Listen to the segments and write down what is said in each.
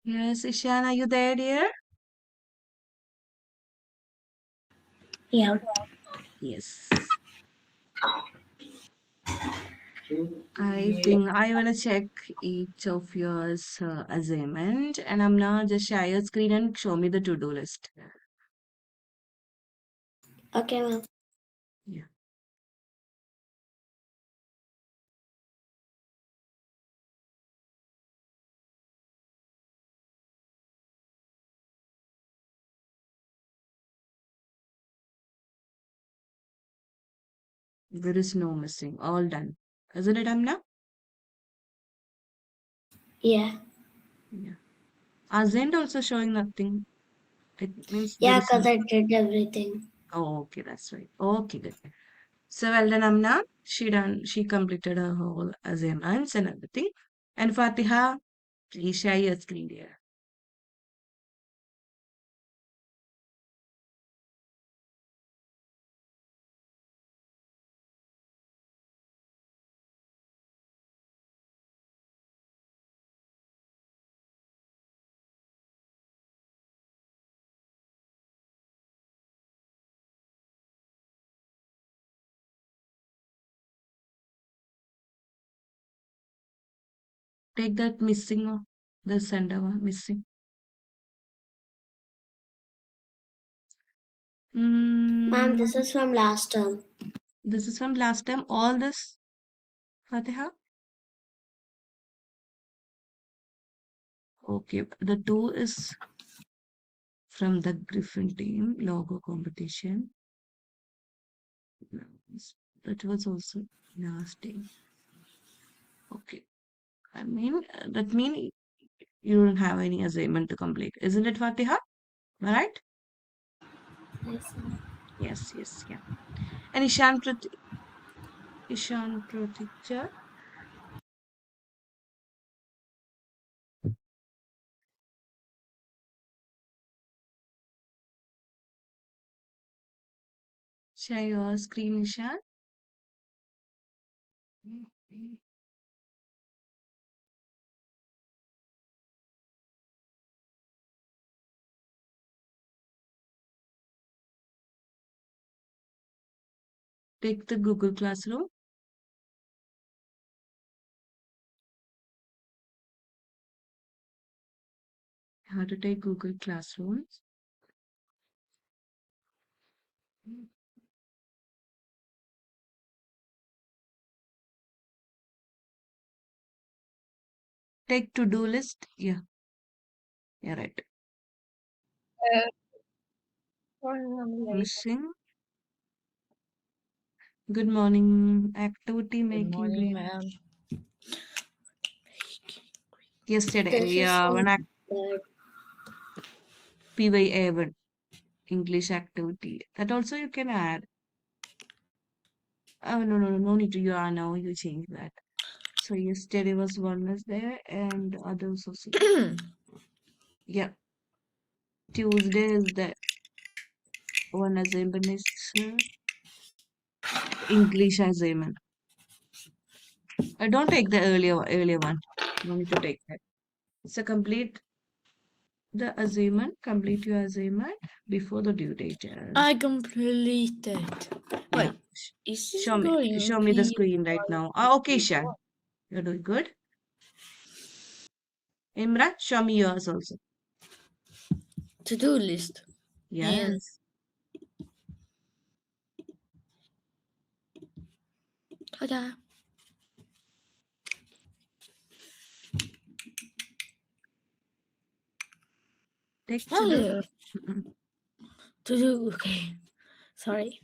Yes, Ishan, are you there, dear? Yeah. Yes. I think I want to check each of yours assignment, and I'm now just share your screen and show me the to-do list. Okay, ma'am. Yeah. There is no missing. All done. Isn't it, Amna? Yeah. Yeah. Ascent also showing nothing. It means there Yeah, is no. because I did everything. Oh, okay, that's right. Okay, good. So well done, Amna. She completed her whole assignments and everything. And Fatiha, please share your screen here. Take that missing, the sender one missing. Ma'am, Mm, this is from last term. this is from last time. All this, Fatiha. Okay, the two is from the Griffin team logo competition. That was also last day. Okay. That mean you don't have any assignment to complete, isn't it, Fatiha? Am I right? Yes, ma'am. Yes, yes, yeah. And Ishan Pratikya, share your screen, Ishan. Take the Google Classroom. How to take Google Classroom. Take to-do list. Yeah, yeah, right. Uh, Morning, I'm late. Missing. Good morning. Activity Good making morning, green. ma'am. Yesterday, This is yeah, from one third. PYA1 English activity. That also you can add. Oh, no, no, no, no need to. You are now, you change that. So yesterday was one was there and others also. Yeah, Tuesday is the one assignment is English assignment. I don't take the earlier one. No need to take that. So complete the assignment, complete your assignment before the due date. I completed. Yeah. Wait, is this Show me going show me the screen right P1 now. to Ah, okay, P4? Shan. You're doing good. Imran, show me yours also. To-do list. And Yes. ta-da! Take to do. Oh, to-do. Okay, sorry.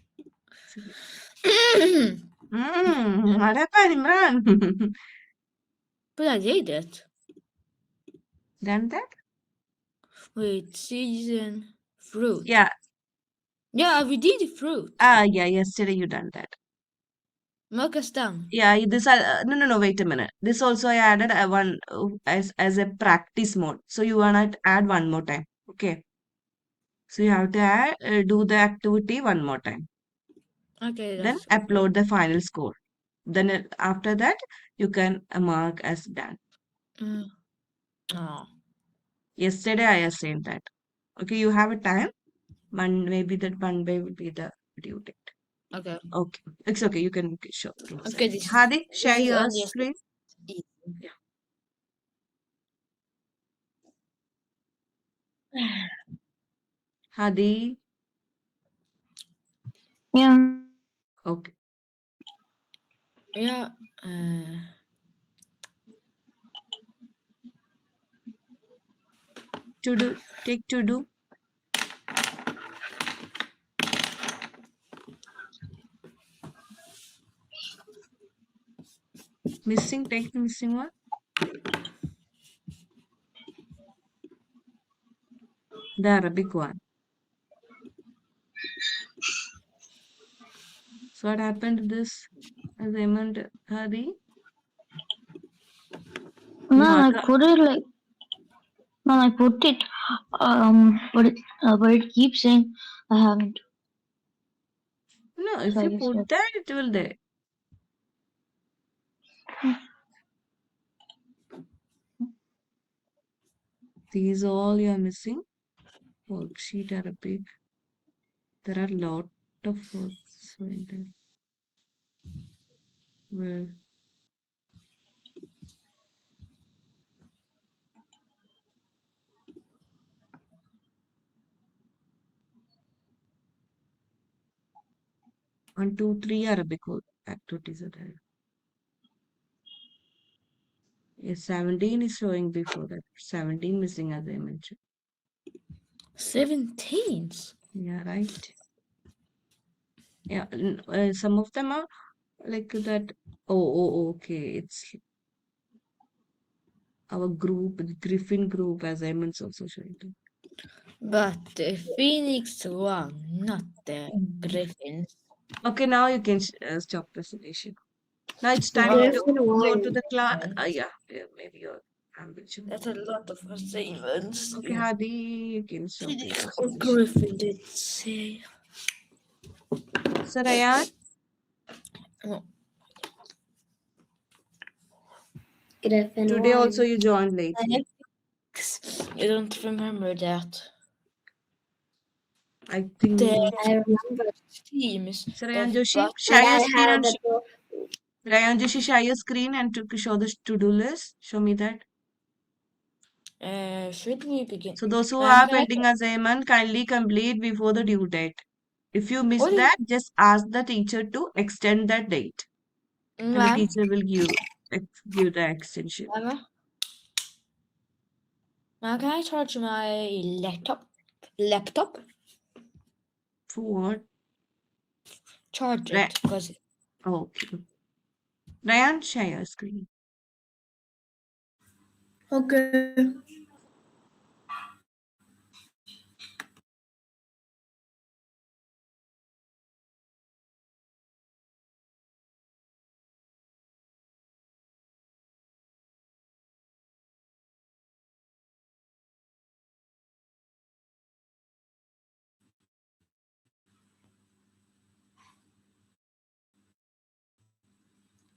What happened, Imran? But I did it. Done that? Wait, season fruit. Yeah. Yeah, we did the fruit. Ah, yeah. Yesterday you done that. Mocha's done. Yeah. This. No, no, no. Wait a minute. This also I added one as a practice mode. So you wanna add one more time. Okay. So you have to do the activity one more time. Okay, Then that's okay. upload the final score. Then after that you can mark as done. Mm. Oh. Yesterday I assigned that. Okay, you have a time. Maybe that Monday will be the due date. Okay. Okay, it's okay. You can show close that. Okay, Hadi, this share is your only a screen. easy. Yeah. Hadi. Yeah. Okay. Yeah. To do. Take to do. Missing. Take the missing one. The Arabic one. So what happened to this assignment, Hadi? Ma'am, I Mark. put it like, ma'am, I put it, but it keeps saying I haven't. No, So if I you guess put that, it will there. These all you are missing. Worksheet Arabic. There are lot of works in there. Well, 1, 2, 3 Arabic activities are there. Yes, 17 is showing before that. 17 missing as I mentioned. 17th. Yeah, right. Yeah, some of them are like that. Okay. It's our group, the Griffin group assignments also showing. But the Phoenix one, not the Griffins. Okay, now you can stop presentation. Now it's time Wow, to Griffin go to one. the class. Yeah, maybe your ambition. that's a lot of assignments. Okay, Yeah. Hadi, you can stop the Phoenix or presentation. Griffin did say. So, Ryan, Oh, Griffin today also one. you joined late. I don't remember that. I The think. I remember. teams So, Ryan that Joshi, got And share your I screen have and the Ryan Joshi, share your screen and to show the to-do list. Show me that. should we begin? So, those who Ma'am, are can I pending assignment, kindly complete before the due date. If you miss what is that, just ask the teacher to extend that date, and the ma'am? teacher will give the extension. Ma'am, ma'am, can I charge my laptop? Laptop? For what? Charge Right. it because Okay. Ryan, share your screen. okay.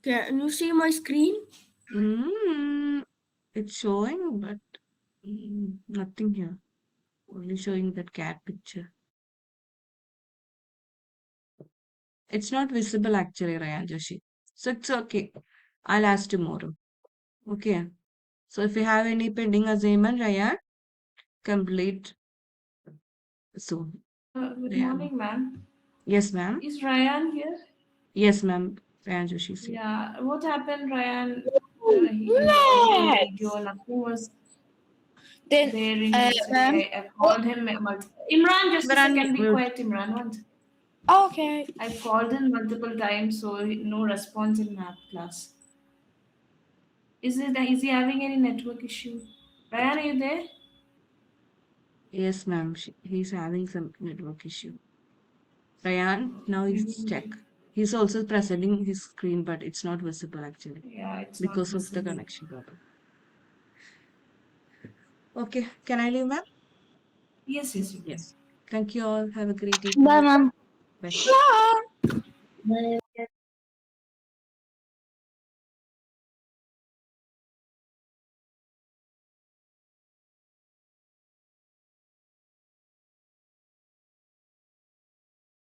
Can you see my screen? It's showing, but nothing here. Only showing that cat picture. It's not visible actually, Ryan Joshi. So it's okay. I'll ask tomorrow. Okay. So if you have any pending assignment, Ryan, complete soon. Good Yeah. morning, ma'am. Yes, ma'am. Is Ryan here? Yes, ma'am. Ryan Joshi is here. Yeah. What happened, Ryan? In the earlier video, Yes. nothing was Then, there in ma'am. yesterday. I called him. Imran, just a Imran, second. Be mute. quiet, Imran. Once Okay. I've called him multiple times, so no response in math class. Is he having any network issue? Ryan, are you there? Yes, ma'am. He's having some network issue. Ryan, now he's check. Maybe. He's also presenting his screen, but it's not visible actually Yeah, it's not because of the visible. connection problem. Okay, can I leave, ma'am? Yes, yes, you can. Yes. Thank you all. Have a great Bye, evening. ma'am. Bye. Bye. Bye.